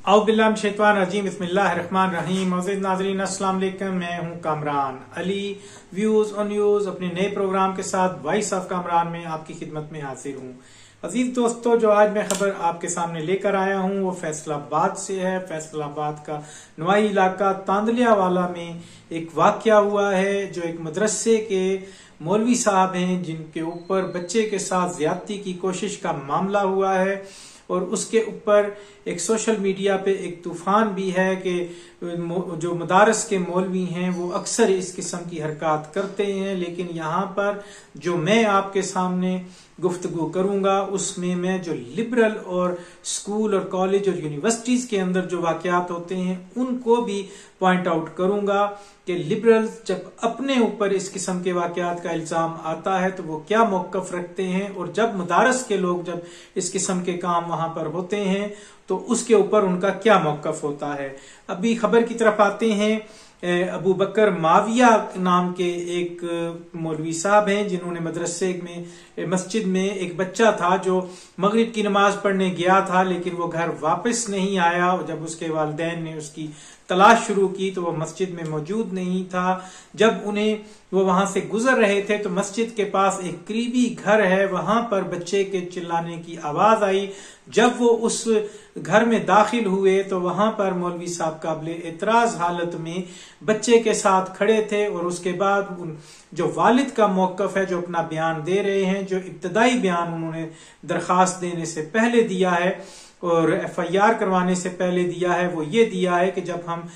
औज़ुबिल्लाहिमिनश्शैतानिर रजीम बिस्मिल्लाहिर्रहमानिर्रहीम। मोअज़्ज़िज़ नाज़रीन अस्सलाम वालेकुम, मैं हूं Kamran Ali. Views on news अपने नए प्रोग्राम के साथ वॉइस ऑफ कामरान में आपकी खिदमत में हाजिर हूं। अजीज दोस्तों, जो आज मैं खबर आपके सामने लेकर आया हूं वो फैसलाबाद से है। फैसलाबाद का नवाही इलाका तांदलियावाला में एक वाकया हुआ है, जो एक मदरसे के मौलवी साहब हैं जिनके ऊपर बच्चे के साथ ज्यादती की कोशिश का मामला हुआ है, और उसके ऊपर एक सोशल मीडिया पे एक तूफान भी है कि जो मदारस के मौलवी हैं वो अक्सर इस किस्म की हरकत करते हैं। लेकिन यहाँ पर जो मैं आपके सामने गुफ्तगू करूंगा उसमें मैं जो लिबरल और स्कूल और कॉलेज और यूनिवर्सिटीज के अंदर जो वाकयात होते हैं उनको भी पॉइंट आउट करूंगा कि लिबरल जब अपने ऊपर इस किस्म के वाकयात का इल्जाम आता है तो वो क्या मौकफ रखते हैं, और जब मदारस के लोग जब इस किस्म के काम वहां पर होते हैं तो उसके ऊपर उनका क्या मौकफ होता है। अभी खबर की तरफ आते हैं। अबू बकर माविया नाम के एक मौलवी साहब हैं जिन्होंने मदरसे में मस्जिद में एक बच्चा था जो मगरिब की नमाज पढ़ने गया था, लेकिन वो घर वापस नहीं आया। जब उसके वालिदैन ने उसकी तलाश शुरू की तो वो मस्जिद में मौजूद नहीं था। जब वो वहां से गुजर रहे थे तो मस्जिद के पास एक करीबी घर है, वहां पर बच्चे के चिल्लाने की आवाज आई। जब वो उस घर में दाखिल हुए तो वहां पर मौलवी साहब काबिल एतराज हालत में बच्चे के साथ खड़े थे, और उसके बाद जो वालिद का मौकफ है जो अपना बयान दे रहे हैं, जो इब्तदाई बयान उन्होंने दरखास्त देने से पहले दिया है और FIR करवाने से पहले दिया है, वो ये दिया है कि जब हम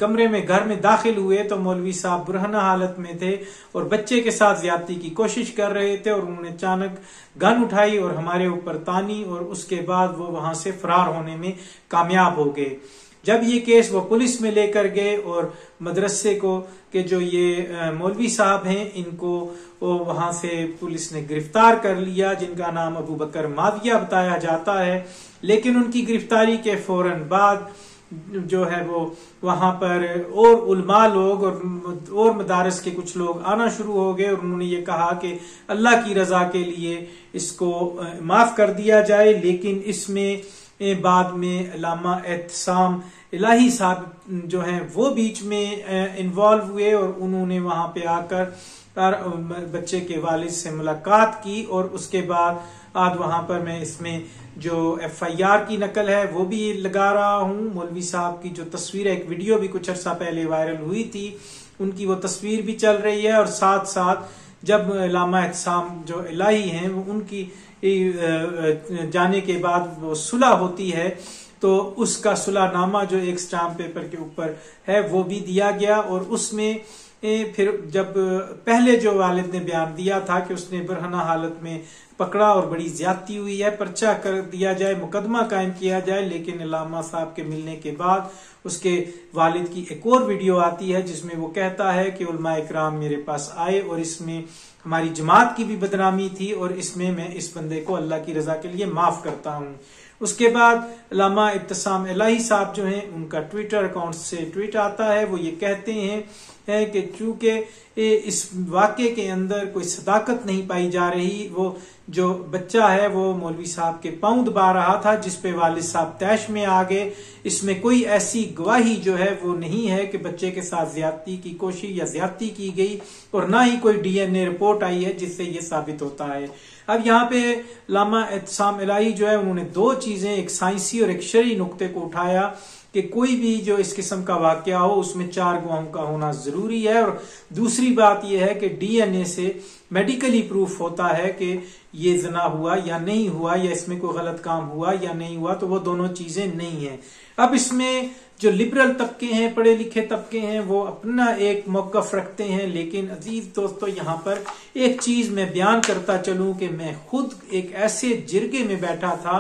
कमरे में घर में दाखिल हुए तो मौलवी साहब बुरहना हालत में थे और बच्चे के साथ ज्यादती की कोशिश कर रहे थे, और उन्होंने अचानक गन उठाई और हमारे ऊपर तानी, और उसके बाद वो वहां से फरार होने में कामयाब हो गए। जब ये केस वो पुलिस में लेकर गए और मदरसे को के जो ये मौलवी साहब हैं इनको वो वहां से पुलिस ने गिरफ्तार कर लिया, जिनका नाम अबू बकर माविया बताया जाता है। लेकिन उनकी गिरफ्तारी के फौरन बाद जो है वो वहां पर और उलमा लोग और मदारस के कुछ लोग आना शुरू हो गए, और उन्होंने ये कहा कि अल्लाह की रजा के लिए इसको माफ कर दिया जाए। लेकिन इसमें बाद में अल्लामा एहतसाम इलाही साहब जो हैं वो बीच में इन्वॉल्व हुए, और उन्होंने वहां पे आकर बच्चे के वालिद से मुलाकात की, और उसके बाद आज वहां पर मैं इसमें जो FIR की नकल है वो भी लगा रहा हूं। मौलवी साहब की जो तस्वीर है, एक वीडियो भी कुछ अर्सा पहले वायरल हुई थी, उनकी वो तस्वीर भी चल रही है, और साथ साथ जब अल्लामा एहतसाम जो इलाही हैं वो उनकी जाने के बाद वो सुलह होती है तो उसका सुलहनामा जो एक स्टाम्प पेपर के ऊपर है वो भी दिया गया। और उसमें फिर जब पहले जो वालिद ने बयान दिया था कि उसने बरहना हालत में पकड़ा और बड़ी ज्यादती हुई है, पर्चा कर दिया जाए, मुकदमा कायम किया जाए, लेकिन अल्लामा साहब के मिलने के बाद उसके वालिद की एक और वीडियो आती है जिसमें वो कहता है कि उलमा इकराम मेरे पास आए और इसमें हमारी जमात की भी बदनामी थी, और इसमें मैं इस बंदे को अल्लाह की रजा के लिए माफ करता हूँ। उसके बाद अल्लामा एहतसाम इलाही साहब जो हैं उनका ट्विटर अकाउंट से ट्वीट आता है, वो ये कहते हैं कि चूंकि इस वाक़े के अंदर कोई सदाकत नहीं पाई जा रही, वो जो बच्चा है वो मौलवी साहब के पाँव दबा रहा था जिसपे वालिद साहब तैश में आ गए। इसमें कोई ऐसी गवाही जो है वो नहीं है कि बच्चे के साथ ज्यादती की कोशिश या ज्यादती की गई, और ना ही कोई DNA रिपोर्ट आई है जिससे ये साबित होता है। अब यहाँ पे अल्लामा एहतसाम इलाही जो है उन्होंने दो चीजें, एक साइंसी और एक शरई नुक्ते को उठाया कि कोई भी जो इस किस्म का वाकया हो उसमें 4 गवाहों का होना जरूरी है, और दूसरी बात यह है कि DNA से मेडिकली प्रूफ होता है कि ये जना हुआ या नहीं हुआ, या इसमें कोई गलत काम हुआ या नहीं हुआ, तो वो दोनों चीजें नहीं है। अब इसमें जो लिबरल तबके हैं, पढ़े लिखे तबके हैं, वो अपना एक मौकफ रखते हैं। लेकिन अजीज दोस्तों, यहाँ पर एक चीज मैं बयान करता चलूं कि मैं खुद एक ऐसे जिरगे में बैठा था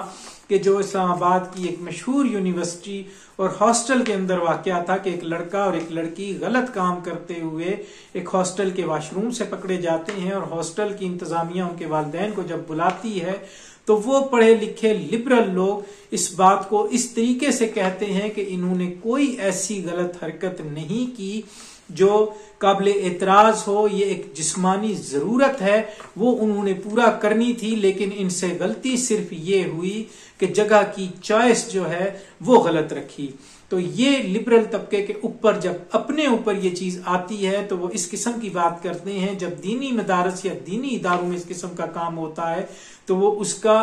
कि जो इस्लामाबाद की एक मशहूर यूनिवर्सिटी और हॉस्टल के अंदर वाकया था कि एक लड़का और एक लड़की गलत काम करते हुए एक हॉस्टल के वॉशरूम से पकड़े जाते हैं, और हॉस्टल की इंतजामिया उनके वालिदैन को जब बुलाती है तो वो पढ़े लिखे लिबरल लोग इस बात को इस तरीके से कहते हैं कि इन्होंने कोई ऐसी गलत हरकत नहीं की जो काबिल एतराज हो, ये एक जिस्मानी जरूरत है, वो उन्होंने पूरा करनी थी, लेकिन इनसे गलती सिर्फ ये हुई कि जगह की चॉइस जो है वो गलत रखी। तो ये लिबरल तबके के ऊपर जब अपने ऊपर ये चीज आती है तो वो इस किस्म की बात करते हैं। जब दीनी मदारस या दीनी इदारों में इस किस्म का काम होता है तो वो उसका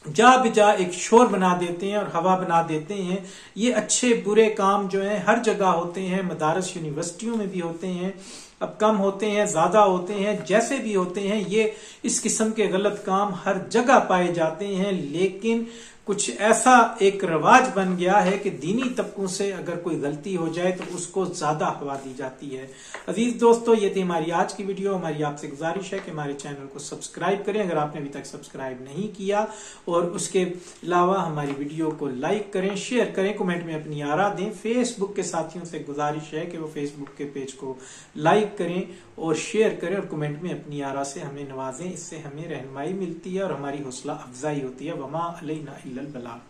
जा बिजा एक शोर बना देते हैं और हवा बना देते हैं। ये अच्छे बुरे काम जो हैं हर जगह होते हैं, मदारस यूनिवर्सिटियों में भी होते हैं, अब कम होते हैं, ज्यादा होते हैं, जैसे भी होते हैं, ये इस किस्म के गलत काम हर जगह पाए जाते हैं। लेकिन कुछ ऐसा एक रवाज बन गया है कि दीनी तबकों से अगर कोई गलती हो जाए तो उसको ज्यादा हवा दी जाती है। अजीज दोस्तों, ये थी हमारी आज की वीडियो। हमारी आपसे गुजारिश है कि हमारे चैनल को सब्सक्राइब करें अगर आपने अभी तक सब्सक्राइब नहीं किया, और उसके अलावा हमारी वीडियो को लाइक करें, शेयर करें, कमेंट में अपनी आरा दें। फेसबुक के साथियों से गुजारिश है कि वो फेसबुक के पेज को लाइक करें और शेयर करें और कमेंट में अपनी आरा से हमें नवाजें। इससे हमें रहनुमाई मिलती है और हमारी हौसला अफजाई होती है। वमा अलैना इल्लल बलाग।